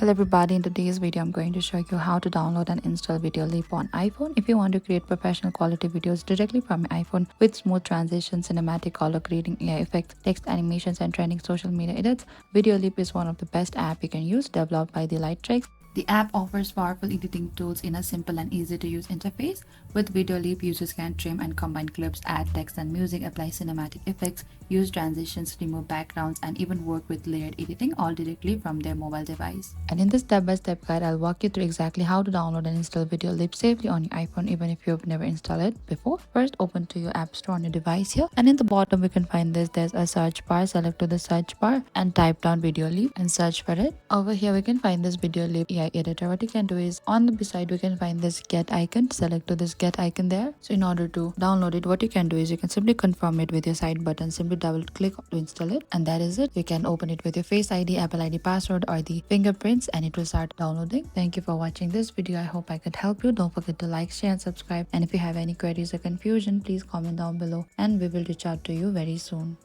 Hello everybody, in today's video I'm going to show you how to download and install Videoleap on iPhone. If you want to create professional quality videos directly from your iPhone with smooth transitions, cinematic color grading, AI effects, text animations and trending social media edits, Videoleap is one of the best apps you can use, developed by the Lightricks. The app offers powerful editing tools in a simple and easy to use interface. With Videoleap, users can trim and combine clips, add text and music, apply cinematic effects, use transitions, remove backgrounds, and even work with layered editing all directly from their mobile device. And in this step-by-step guide, I'll walk you through exactly how to download and install Videoleap safely on your iPhone even if you've never installed it before. First, open to your app store on your device here, and in the bottom we can find there's a search bar. Select to the search bar and type down Videoleap and search for it. Over here we can find this Videoleap AI editor. What you can do is on the beside we can find this get icon. Select to this get icon there. So in order to download it, what you can do is you can simply confirm it with your side button. Simply double click to install it, and that is it. You can open it with your Face ID, Apple ID password, or the fingerprints, and it will start downloading. Thank you for watching this video. I hope I could help you. Don't forget to like, share and subscribe, and if you have any queries or confusion, please comment down below and we will reach out to you very soon.